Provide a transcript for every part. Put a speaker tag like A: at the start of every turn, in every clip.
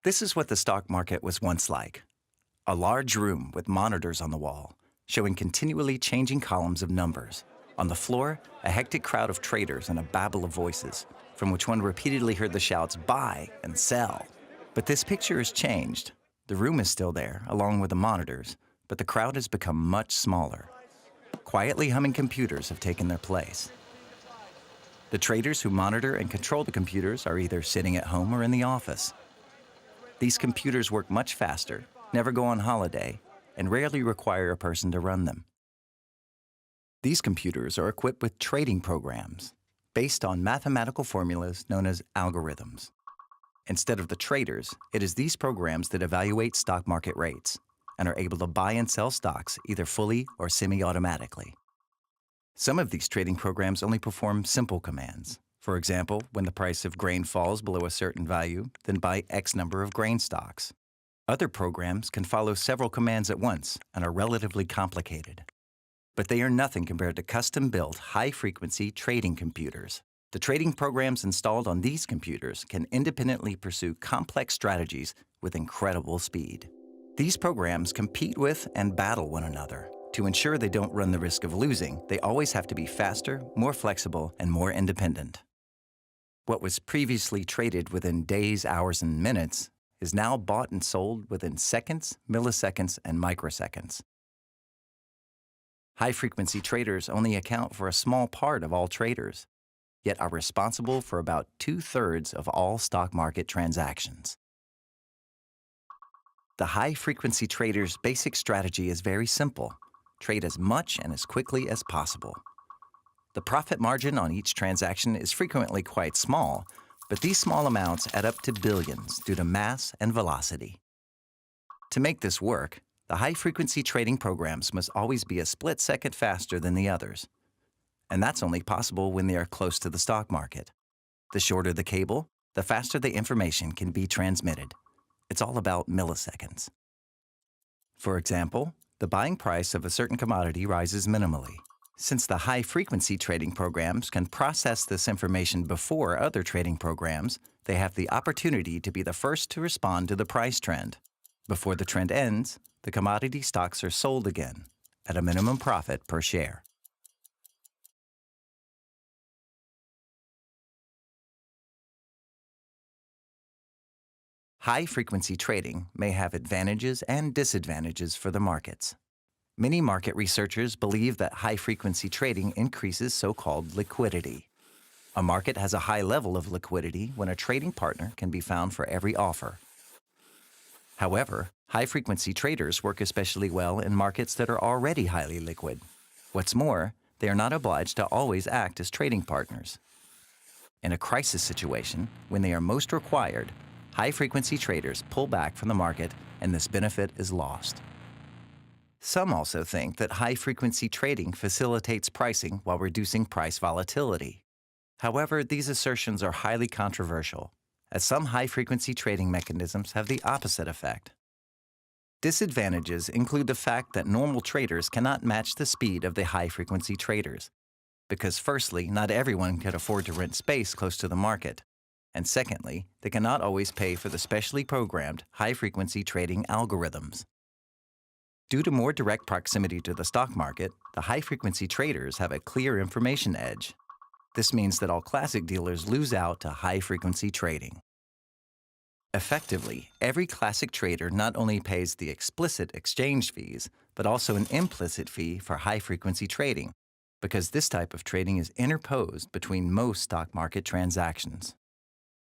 A: This is what the stock market was once like. A large room with monitors on the wall, showing continually changing columns of numbers. On the floor, a hectic crowd of traders and a babble of voices, from which one repeatedly heard the shouts, "Buy" and "Sell." But this picture has changed. The room is still there, along with the monitors, but the crowd has become much smaller. Quietly humming computers have taken their place. The traders who monitor and control the computers are either sitting at home or in the office. These computers work much faster, never go on holiday, and rarely require a person to run them. These computers are equipped with trading programs based on mathematical formulas known as algorithms. Instead of the traders, it is these programs that evaluate stock market rates and are able to buy and sell stocks either fully or semi-automatically. Some of these trading programs only perform simple commands. For example, when the price of grain falls below a certain value, then buy X number of grain stocks. Other programs can follow several commands at once and are relatively complicated. But they are nothing compared to custom-built, high-frequency trading computers. The trading programs installed on these computers can independently pursue complex strategies with incredible speed. These programs compete with and battle one another. To ensure they don't run the risk of losing, they always have to be faster, more flexible, and more independent. What was previously traded within days, hours, and minutes is now bought and sold within seconds, milliseconds, and microseconds. High-frequency traders only account for a small part of all traders, yet are responsible for about 2/3 of all stock market transactions. The high-frequency trader's basic strategy is very simple. Trade as much and as quickly as possible. The profit margin on each transaction is frequently quite small, but these small amounts add up to billions due to mass and velocity. To make this work, the high-frequency trading programs must always be a split second faster than the others. And that's only possible when they are close to the stock market. The shorter the cable, the faster the information can be transmitted. It's all about milliseconds. For example, the buying price of a certain commodity rises minimally. Since the high-frequency trading programs can process this information before other trading programs, they have the opportunity to be the first to respond to the price trend. Before the trend ends, the commodity stocks are sold again, at a minimum profit per share. High-frequency trading may have advantages and disadvantages for the markets. Many market researchers believe that high-frequency trading increases so-called liquidity. A market has a high level of liquidity when a trading partner can be found for every offer. However, high-frequency traders work especially well in markets that are already highly liquid. What's more, they are not obliged to always act as trading partners. In a crisis situation, when they are most required, high-frequency traders pull back from the market and this benefit is lost. Some also think that high-frequency trading facilitates pricing while reducing price volatility. However, these assertions are highly controversial, as some high-frequency trading mechanisms have the opposite effect. Disadvantages include the fact that normal traders cannot match the speed of the high-frequency traders, because firstly, not everyone can afford to rent space close to the market, and secondly, they cannot always pay for the specially programmed high-frequency trading algorithms. Due to more direct proximity to the stock market, the high-frequency traders have a clear information edge. This means that all classic dealers lose out to high-frequency trading. Effectively, every classic trader not only pays the explicit exchange fees, but also an implicit fee for high-frequency trading, because this type of trading is interposed between most stock market transactions.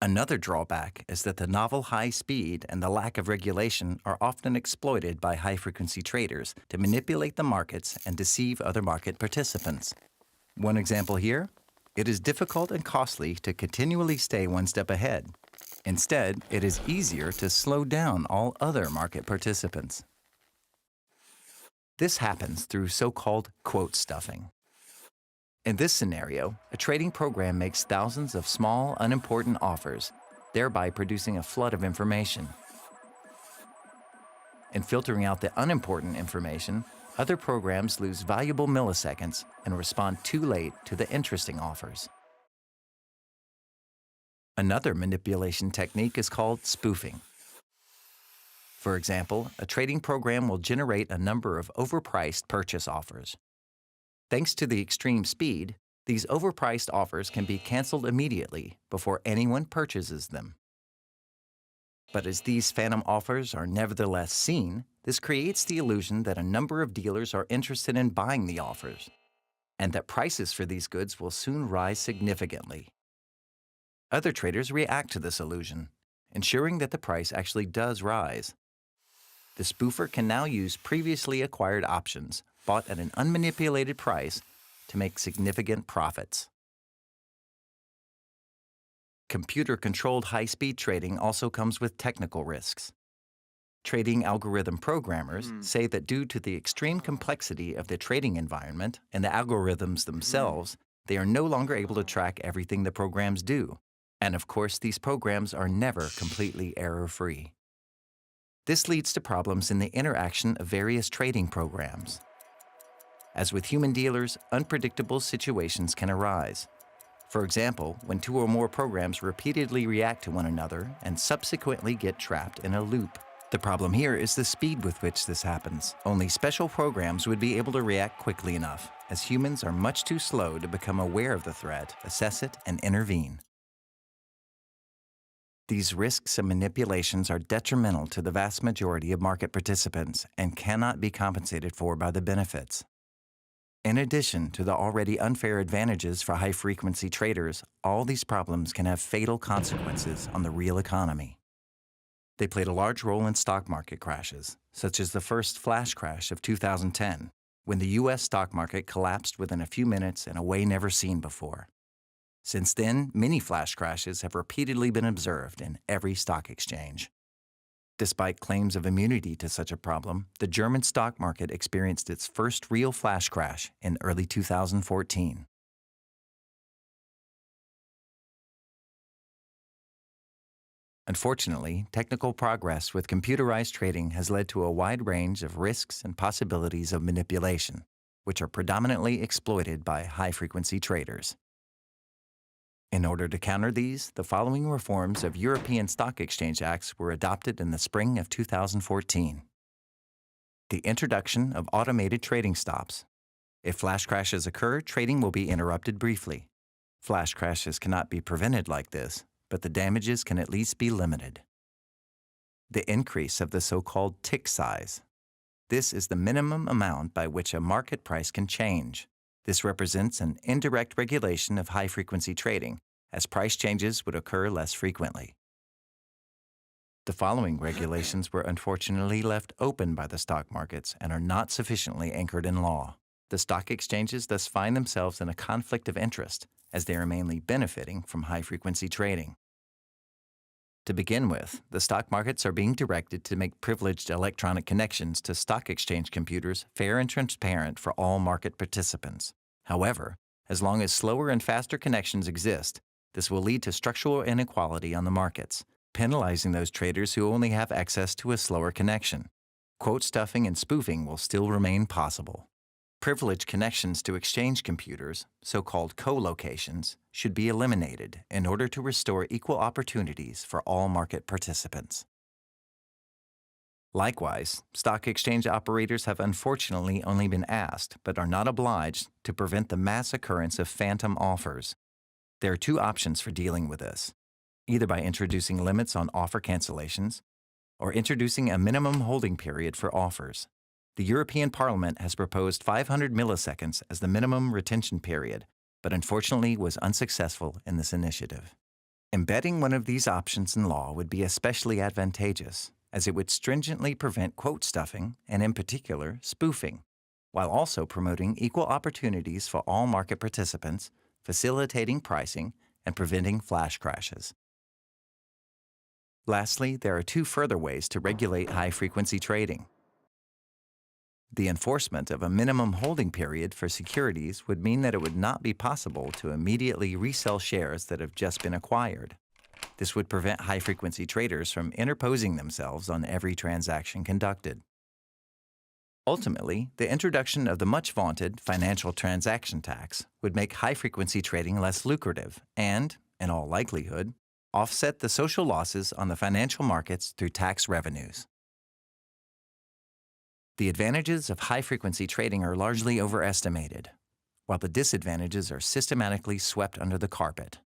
A: Another drawback is that the novel high speed and the lack of regulation are often exploited by high-frequency traders to manipulate the markets and deceive other market participants. One example here: it is difficult and costly to continually stay one step ahead. Instead, it is easier to slow down all other market participants. This happens through so-called quote stuffing. In this scenario, a trading program makes thousands of small, unimportant offers, thereby producing a flood of information. In filtering out the unimportant information, other programs lose valuable milliseconds and respond too late to the interesting offers. Another manipulation technique is called spoofing. For example, a trading program will generate a number of overpriced purchase offers. Thanks to the extreme speed, these overpriced offers can be canceled immediately before anyone purchases them. But as these phantom offers are nevertheless seen, this creates the illusion that a number of dealers are interested in buying the offers, and that prices for these goods will soon rise significantly. Other traders react to this illusion, ensuring that the price actually does rise. The spoofer can now use previously acquired options bought at an unmanipulated price to make significant profits. Computer-controlled high-speed trading also comes with technical risks. Trading algorithm programmers say that due to the extreme complexity of the trading environment and the algorithms themselves, they are no longer able to track everything the programs do. And of course, these programs are never completely error-free. This leads to problems in the interaction of various trading programs. As with human dealers, unpredictable situations can arise. For example, when two or more programs repeatedly react to one another and subsequently get trapped in a loop. The problem here is the speed with which this happens. Only special programs would be able to react quickly enough, as humans are much too slow to become aware of the threat, assess it, and intervene. These risks and manipulations are detrimental to the vast majority of market participants and cannot be compensated for by the benefits. In addition to the already unfair advantages for high-frequency traders, all these problems can have fatal consequences on the real economy. They played a large role in stock market crashes, such as the first flash crash of 2010, when the U.S. stock market collapsed within a few minutes in a way never seen before. Since then, many flash crashes have repeatedly been observed in every stock exchange. Despite claims of immunity to such a problem, the German stock market experienced its first real flash crash in early 2014. Unfortunately, technical progress with computerized trading has led to a wide range of risks and possibilities of manipulation, which are predominantly exploited by high-frequency traders. In order to counter these, the following reforms of European Stock Exchange Acts were adopted in the spring of 2014. The introduction of automated trading stops. If flash crashes occur, trading will be interrupted briefly. Flash crashes cannot be prevented like this, but the damages can at least be limited. The increase of the so-called tick size. This is the minimum amount by which a market price can change. This represents an indirect regulation of high-frequency trading, as price changes would occur less frequently. The following regulations were unfortunately left open by the stock markets and are not sufficiently anchored in law. The stock exchanges thus find themselves in a conflict of interest, as they are mainly benefiting from high-frequency trading. To begin with, the stock markets are being directed to make privileged electronic connections to stock exchange computers fair and transparent for all market participants. However, as long as slower and faster connections exist, this will lead to structural inequality on the markets, penalizing those traders who only have access to a slower connection. Quote stuffing and spoofing will still remain possible. Privileged connections to exchange computers, so-called co-locations, should be eliminated in order to restore equal opportunities for all market participants. Likewise, stock exchange operators have unfortunately only been asked, but are not obliged, to prevent the mass occurrence of phantom offers. There are two options for dealing with this, either by introducing limits on offer cancellations or introducing a minimum holding period for offers. The European Parliament has proposed 500 milliseconds as the minimum retention period, but unfortunately was unsuccessful in this initiative. Embedding one of these options in law would be especially advantageous, as it would stringently prevent quote stuffing and, in particular, spoofing, while also promoting equal opportunities for all market participants, facilitating pricing, and preventing flash crashes. Lastly, there are two further ways to regulate high-frequency trading. The enforcement of a minimum holding period for securities would mean that it would not be possible to immediately resell shares that have just been acquired. This would prevent high-frequency traders from interposing themselves on every transaction conducted. Ultimately, the introduction of the much-vaunted financial transaction tax would make high-frequency trading less lucrative and, in all likelihood, offset the social losses on the financial markets through tax revenues. The advantages of high-frequency trading are largely overestimated, while the disadvantages are systematically swept under the carpet.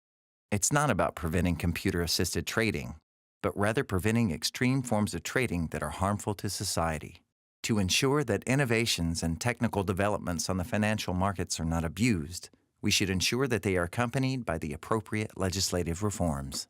A: It's not about preventing computer-assisted trading, but rather preventing extreme forms of trading that are harmful to society. To ensure that innovations and technical developments on the financial markets are not abused, we should ensure that they are accompanied by the appropriate legislative reforms.